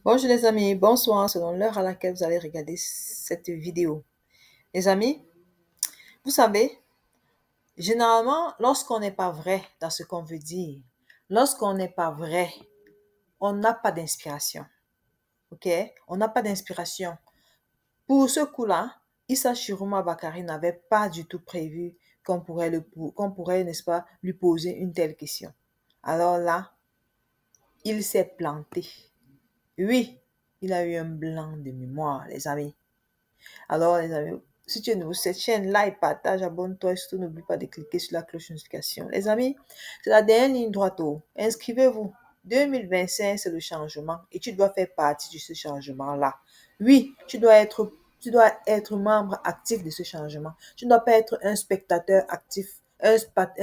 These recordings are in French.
Bonjour les amis, bonsoir selon l'heure à laquelle vous allez regarder cette vidéo. Les amis, vous savez, généralement, lorsqu'on n'est pas vrai dans ce qu'on veut dire, lorsqu'on n'est pas vrai, on n'a pas d'inspiration. Ok? On n'a pas d'inspiration. Pour ce coup-là, Issa Chiroma Bakari n'avait pas du tout prévu qu'on pourrait, n'est-ce pas, lui poser une telle question. Alors là, il s'est planté. Oui, il a eu un blanc de mémoire, les amis. Alors, les amis, si tu es nouveau sur cette chaîne, like, partage, abonne-toi et surtout n'oublie pas de cliquer sur la cloche de notification. Les amis, c'est la dernière ligne droite. Inscrivez-vous. 2025, c'est le changement et tu dois faire partie de ce changement-là. Oui, tu dois être membre actif de ce changement. Tu ne dois pas être un spectateur actif, un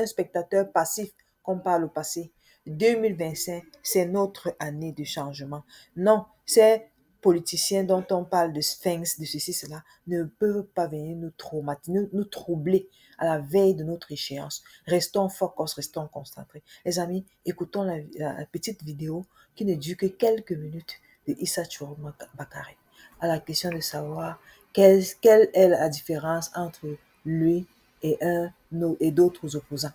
spectateur passif comme par le passé. 2025, c'est notre année de changement. Non, c'est politiciens dont on parle de sphinx, de ceci, cela, ne peuvent pas venir nous traumatiser, nous troubler à la veille de notre échéance. Restons focus, restons concentrés. Les amis, écoutons la petite vidéo qui ne dure que quelques minutes de Issa Chiroma Bakari à la question de savoir quelle est la différence entre lui et d'autres opposants.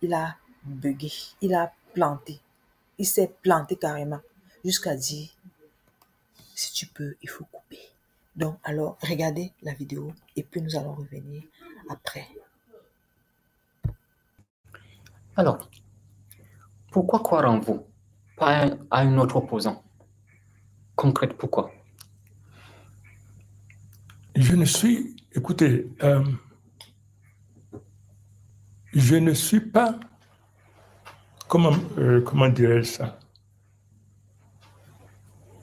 Il a bugué, il a planté, il s'est planté carrément jusqu'à dire si tu peux, il faut couper. Donc, alors, regardez la vidéo et puis nous allons revenir après. Alors, pourquoi croire en vous, pas à un autre opposant? Concrète, pourquoi? Écoutez, je ne suis pas, comment dirais-je ça?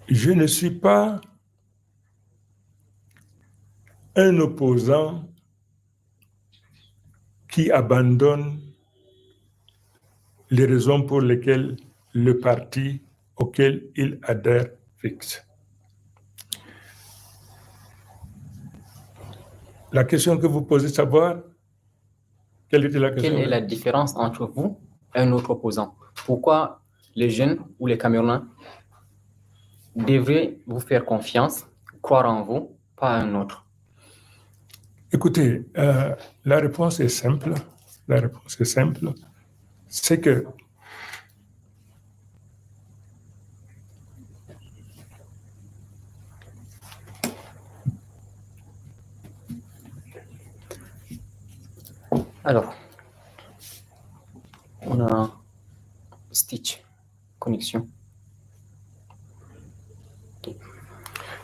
Je ne suis pas un opposant qui abandonne les raisons pour lesquelles le parti auquel il adhère fixe. La question que vous posez, savoir, quelle était la question? Quelle est la différence entre vous et un autre opposant? Pourquoi les jeunes ou les Camerounais devraient vous faire confiance, croire en vous, pas à un autre? Écoutez, la réponse est simple. La réponse est simple. C'est que Alors, on a Stitch, connexion.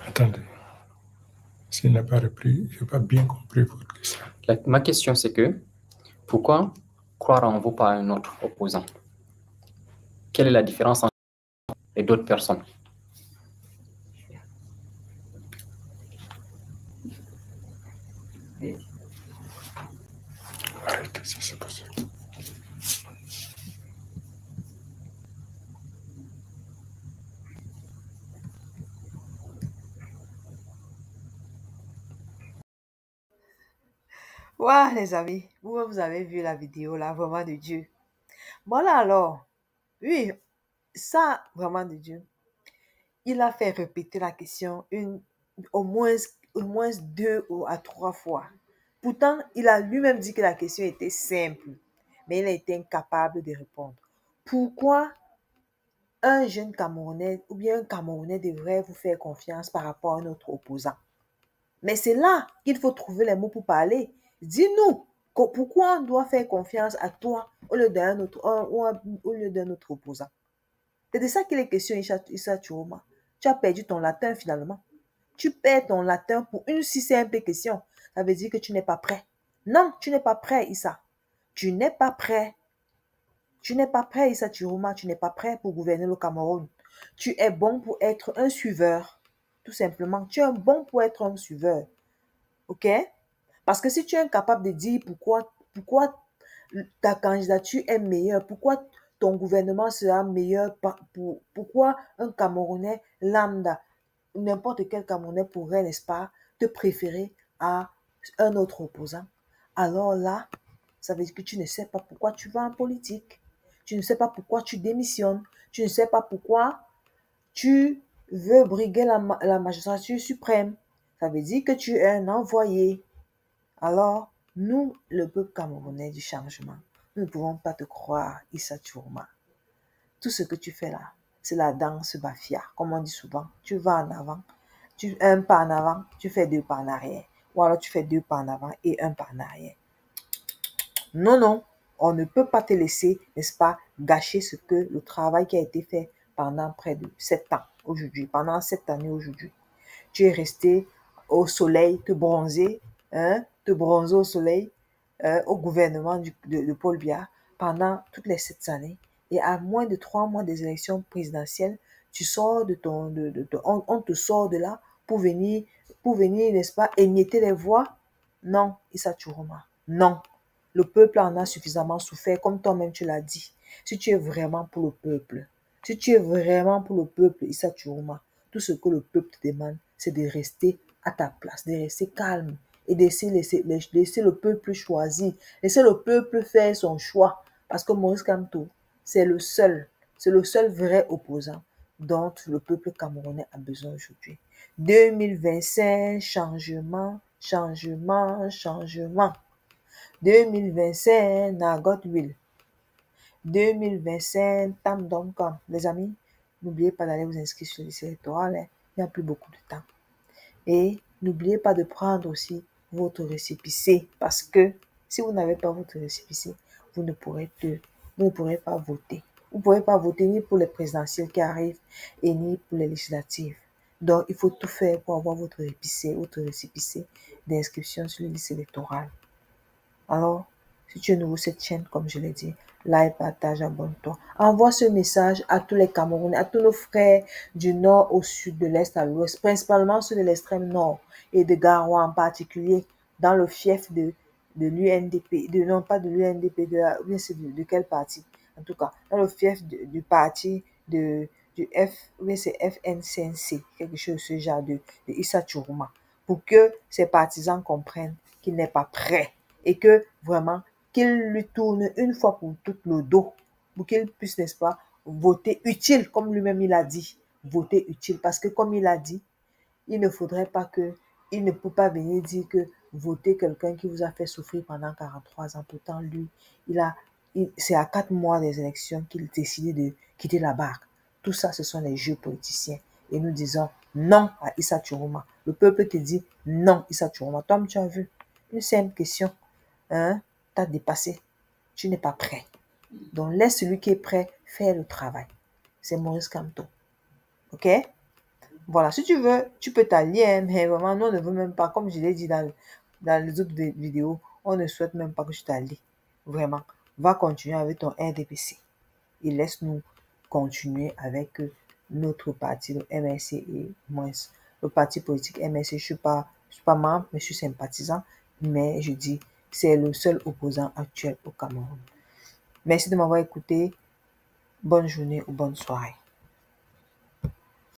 Attendez, s'il n'a pas repris, je n'ai pas bien compris votre question. Ma question, c'est que, pourquoi croire en vous, pas à un autre opposant? Quelle est la différence entre vous et d'autres personnes? Arrêtez, ça c'est possible. Voilà, les amis, vous avez vu la vidéo là, vraiment de Dieu. Voilà alors, oui, ça, vraiment de Dieu. Il a fait répéter la question au moins 2 à 3 fois. Pourtant, il a lui-même dit que la question était simple, mais il a été incapable de répondre. Pourquoi un jeune Camerounais ou bien un Camerounais devrait vous faire confiance par rapport à notre opposant? Mais c'est là qu'il faut trouver les mots pour parler. Dis-nous pourquoi on doit faire confiance à toi au lieu d'un autre opposant. C'est de ça qu'il est question, Issa Chiroma. Tu as perdu ton latin finalement. Tu perds ton latin pour une si simple question. Ça veut dire que tu n'es pas prêt. Non, tu n'es pas prêt, Issa. Tu n'es pas prêt. Tu n'es pas prêt, Issa Chiroma. Tu n'es pas prêt pour gouverner le Cameroun. Tu es bon pour être un suiveur. Tout simplement. Tu es bon pour être un suiveur. OK? Parce que si tu es incapable de dire pourquoi ta candidature est meilleure, pourquoi ton gouvernement sera meilleur, pourquoi un Camerounais lambda, n'importe quel Camerounais pourrait, n'est-ce pas, te préférer à un autre opposant. Alors là, ça veut dire que tu ne sais pas pourquoi tu vas en politique. Tu ne sais pas pourquoi tu démissionnes. Tu ne sais pas pourquoi tu veux briguer la magistrature suprême. Ça veut dire que tu es un envoyé. Alors, nous, le peuple camerounais du changement, nous ne pouvons pas te croire, Issa Tchourma. Tout ce que tu fais là, c'est la danse bafia, comme on dit souvent. Tu vas en avant, un pas en avant, tu fais 2 pas en arrière. Ou alors tu fais 2 pas en avant et 1 pas en arrière. Non, non, on ne peut pas te laisser, n'est-ce pas, gâcher le travail qui a été fait pendant près de 7 ans aujourd'hui, pendant 7 années aujourd'hui. Tu es resté au soleil, te bronzer au soleil, au gouvernement de Paul Biya pendant toutes les 7 années. Et à moins de 3 mois des élections présidentielles, tu sors on te sort de là pour venir, n'est-ce pas, émietter les voix. Non, Issa Tchourma, non. Le peuple en a suffisamment souffert, comme toi-même tu l'as dit. Si tu es vraiment pour le peuple, Issa Tchourma, tout ce que le peuple te demande, c'est de rester à ta place, de rester calme et de laisser le peuple choisir, laisser le peuple faire son choix. Parce que Maurice Kamto, c'est le seul vrai opposant dont le peuple camerounais a besoin aujourd'hui. 2025, changement, changement, changement. 2025, Nagot Will. 2025, Tam Domcom. Les amis, n'oubliez pas d'aller vous inscrire sur les listes électorales. Il n'y a plus beaucoup de temps. Et n'oubliez pas de prendre aussi votre récépissé. Parce que si vous n'avez pas votre récépissé, vous ne pourrez pas voter. Vous ne pourrez pas voter ni pour les présidentielles qui arrivent et ni pour les législatives. Donc, il faut tout faire pour avoir votre récépissé d'inscription sur les listes électorales. Alors, si tu es nouveau cette chaîne, comme je l'ai dit, like, partage, abonne-toi. Envoie ce message à tous les Camerounais, à tous nos frères du nord au sud, de l'est à l'ouest, principalement ceux de l'extrême nord et de Garoua en particulier, dans le fief de l'UNDP, non pas de l'UNDP, de quel parti? En tout cas, dans le fief du parti c'est FNCNC, quelque chose de ce genre de Issa Tchourma, pour que ses partisans comprennent qu'il n'est pas prêt et que vraiment qu'il lui tourne une fois pour toutes le dos pour qu'il puisse, n'est-ce pas, voter utile, comme lui-même il a dit, voter utile, parce que comme il a dit, il ne faudrait pas il ne peut pas venir dire que voter quelqu'un qui vous a fait souffrir pendant 43 ans, pourtant lui, c'est à 4 mois des élections qu'il décide de quitter la barque. Tout ça, ce sont les jeux politiciens. Et nous disons non à Issa Tchourma. Le peuple te dit non, Issa Tchourma. Toi, tu as vu une simple question. T'as dépassé. Tu n'es pas prêt. Donc, laisse celui qui est prêt faire le travail. C'est Maurice Kamto. OK? Voilà, si tu veux, tu peux t'allier, mais vraiment, nous, on ne veut même pas, comme je l'ai dit dans les autres vidéos, on ne souhaite même pas que tu t'allies. Vraiment, va continuer avec ton RDPC. Et laisse-nous continuer avec notre parti, le MRC et moins le parti politique MRC. Je ne suis pas membre, mais je suis sympathisant. Mais je dis, c'est le seul opposant actuel au Cameroun. Merci de m'avoir écouté. Bonne journée ou bonne soirée.